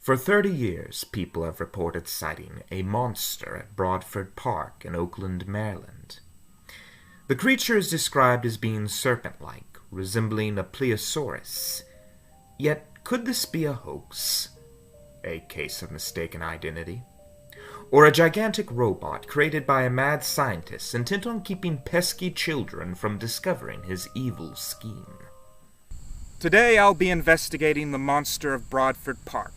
For 30 years, people have reported sighting a monster at Broadford Park in Oakland, Maryland. The creature is described as being serpent-like, resembling a pleiosaurus. Yet, could this be a hoax? A case of mistaken identity? Or a gigantic robot created by a mad scientist intent on keeping pesky children from discovering his evil scheme? Today I'll be investigating the monster of Broadford Park.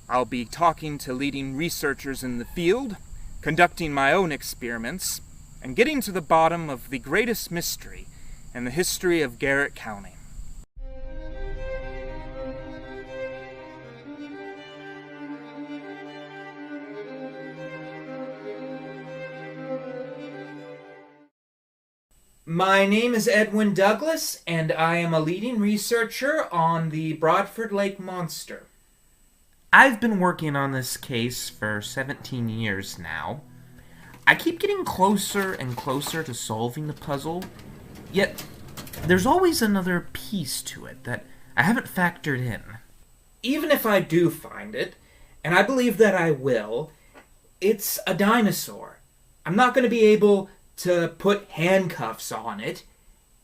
I'll be talking to leading researchers in the field, conducting my own experiments, and getting to the bottom of the greatest mystery in the history of Garrett County. My name is Edwin Douglas, and I am a leading researcher on the Broadford Lake Monster. I've been working on this case for 17 years now. I keep getting closer and closer to solving the puzzle, yet there's always another piece to it that I haven't factored in. Even if I do find it, and I believe that I will, it's a dinosaur. I'm not going to be able to put handcuffs on it,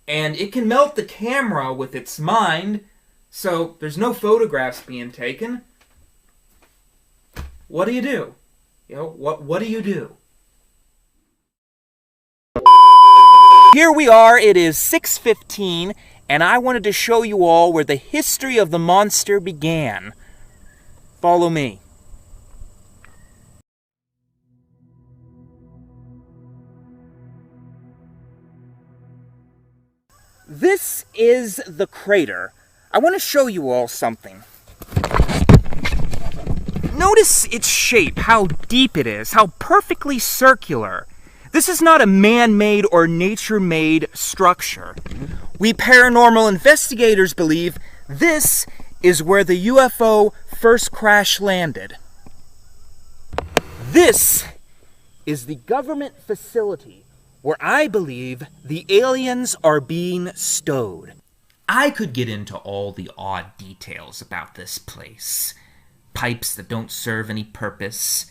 and it can melt the camera with its mind, so there's no photographs being taken. What do you do? What do you do? Here we are, it is 6:15, and I wanted to show you all where the history of the monster began. Follow me. This is the crater. I want to show you all something. Notice its shape, how deep it is, how perfectly circular. This is not a man-made or nature-made structure. We paranormal investigators believe this is where the UFO first crash landed. This is the government facility where I believe the aliens are being stowed. I could get into all the odd details about this place. Pipes that don't serve any purpose.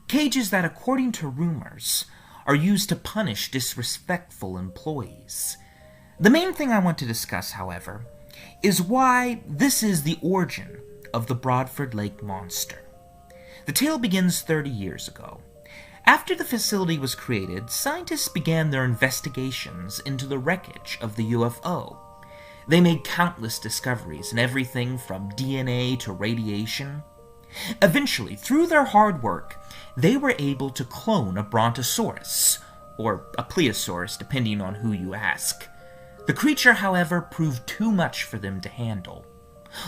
Cages that, according to rumors, are used to punish disrespectful employees. The main thing I want to discuss, however, is why this is the origin of the Broadford Lake Monster. The tale begins 30 years ago. After the facility was created, scientists began their investigations into the wreckage of the UFO. They made countless discoveries in everything from DNA to radiation. Eventually, through their hard work, they were able to clone a brontosaurus, or a pleiosaurus depending on who you ask. The creature, however, proved too much for them to handle.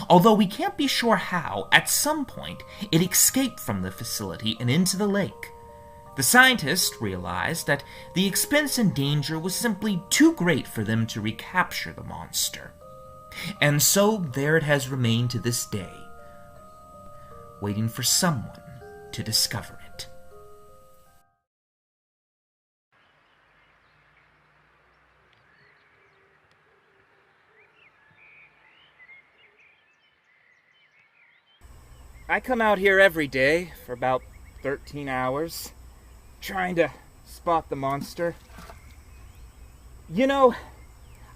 Although we can't be sure how, at some point, it escaped from the facility and into the lake. The scientists realized that the expense and danger was simply too great for them to recapture the monster. And so there it has remained to this day, waiting for someone to discover it. I come out here every day for about 13 hours, trying to spot the monster. You know,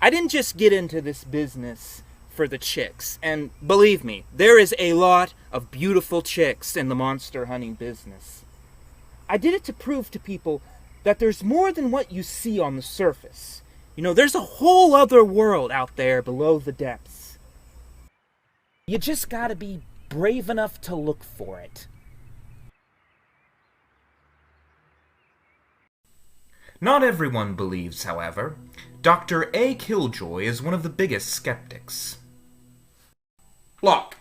I didn't just get into this business for the chicks, and believe me, there is a lot of beautiful chicks in the monster hunting business. I did it to prove to people that there's more than what you see on the surface. You know, there's a whole other world out there below the depths. You just gotta be brave enough to look for it. Not everyone believes, however. Dr. A. Killjoy is one of the biggest skeptics. Look,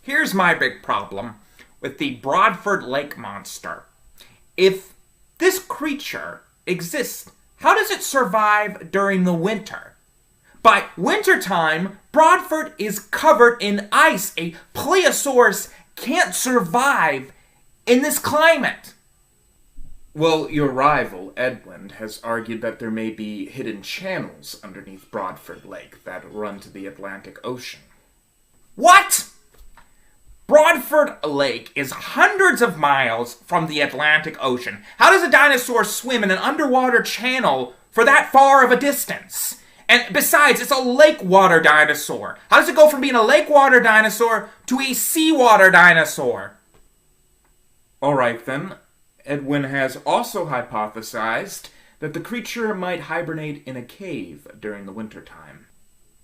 here's my big problem with the Broadford Lake Monster. If this creature exists, how does it survive during the winter? By wintertime, Broadford is covered in ice. A pleiosaurus can't survive in this climate. Well, your rival, Edwin, has argued that there may be hidden channels underneath Broadford Lake that run to the Atlantic Ocean. What? Broadford Lake is hundreds of miles from the Atlantic Ocean. How does a dinosaur swim in an underwater channel for that far of a distance? And besides, it's a lake water dinosaur. How does it go from being a lake water dinosaur to a seawater dinosaur? Alright then, Edwin has also hypothesized that the creature might hibernate in a cave during the wintertime.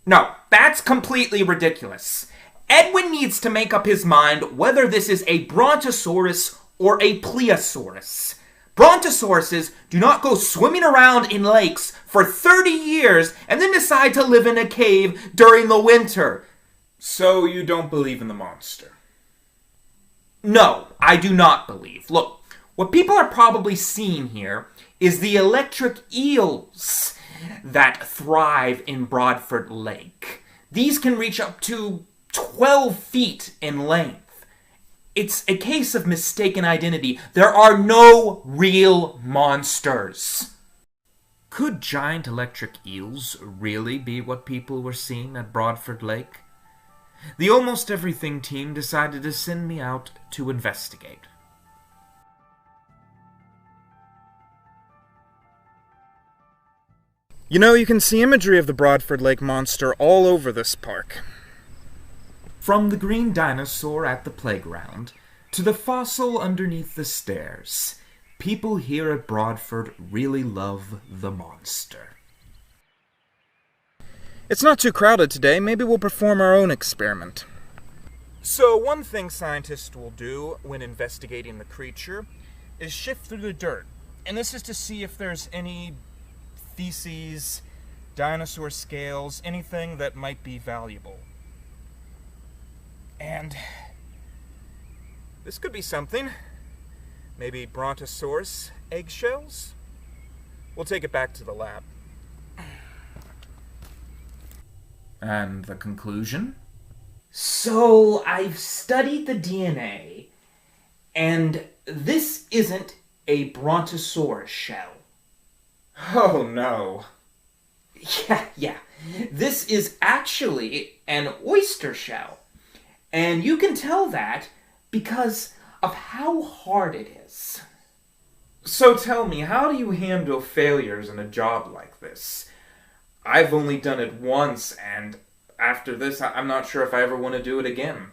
No, that's completely ridiculous. Edwin needs to make up his mind whether this is a brontosaurus or a pleiosaurus. Brontosauruses do not go swimming around in lakes for 30 years and then decide to live in a cave during the winter. So you don't believe in the monster? No, I do not believe. Look, what people are probably seeing here is the electric eels that thrive in Broadford Lake. These can reach up to 12 feet in length. It's a case of mistaken identity. There are no real monsters. Could giant electric eels really be what people were seeing at Broadford Lake? The Almost Everything team decided to send me out to investigate. You know, you can see imagery of the Broadford Lake monster all over this park. From the green dinosaur at the playground to the fossil underneath the stairs, people here at Broadford really love the monster. It's not too crowded today. Maybe we'll perform our own experiment. So, one thing scientists will do when investigating the creature is shift through the dirt. And this is to see if there's any feces, dinosaur scales, anything that might be valuable. And this could be something. Maybe brontosaurus eggshells? We'll take it back to the lab. And the conclusion? So, I've studied the DNA, and this isn't a brontosaurus shell. Oh no. Yeah. This is actually an oyster shell. And you can tell that because of how hard it is. So tell me, how do you handle failures in a job like this? I've only done it once, and after this, I'm not sure if I ever want to do it again.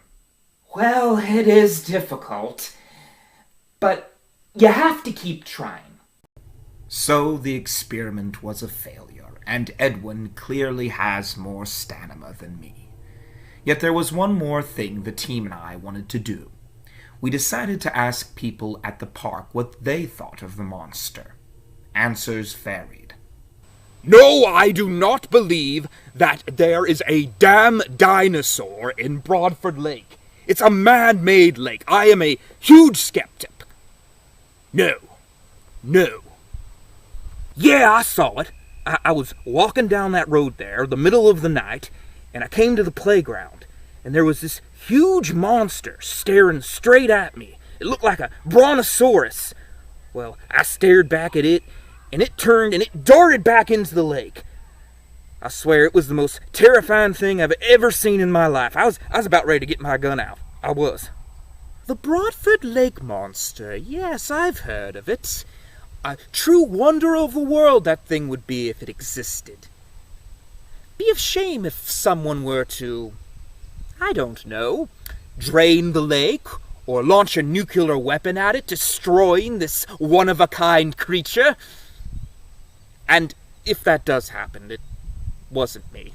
Well, it is difficult, but you have to keep trying. So the experiment was a failure, and Edwin clearly has more stamina than me. Yet there was one more thing the team and I wanted to do. We decided to ask people at the park what they thought of the monster. Answers varied. No, I do not believe that there is a damn dinosaur in Broadford Lake. It's a man-made lake. I am a huge skeptic. No. Yeah, I saw it. I was walking down that road there, the middle of the night, and I came to the playground, and there was this huge monster staring straight at me. It looked like a brontosaurus. Well, I stared back at it, and it turned and it darted back into the lake. I swear it was the most terrifying thing I've ever seen in my life. I was about ready to get my gun out. I was. The Broadford Lake Monster. Yes, I've heard of it. A true wonder of the world that thing would be if it existed. Be a shame if someone were to, I don't know, drain the lake or launch a nuclear weapon at it, destroying this one-of-a-kind creature. And if that does happen, it wasn't me.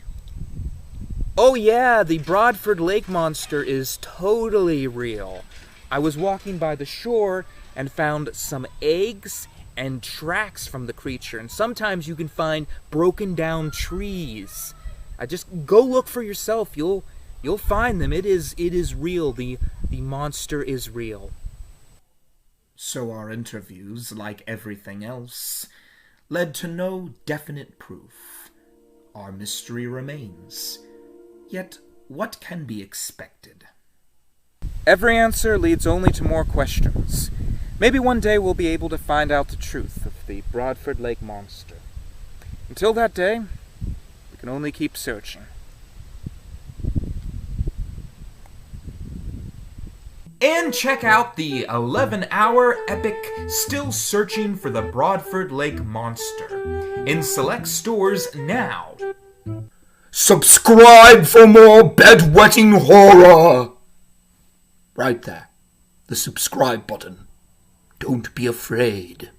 Oh yeah, the Broadford Lake Monster is totally real. I was walking by the shore and found some eggs and tracks from the creature, and sometimes you can find broken down trees. Just go look for yourself. You'll find them. It is real. The monster is real. So our interviews, like everything else, led to no definite proof. Our mystery remains. Yet, what can be expected? Every answer leads only to more questions. Maybe one day we'll be able to find out the truth of the Broadford Lake Monster. Until that day, we can only keep searching. And check out the 11-hour epic Still Searching for the Broadford Lake Monster in select stores now. Subscribe for more bedwetting horror! Right there. The subscribe button. Don't be afraid.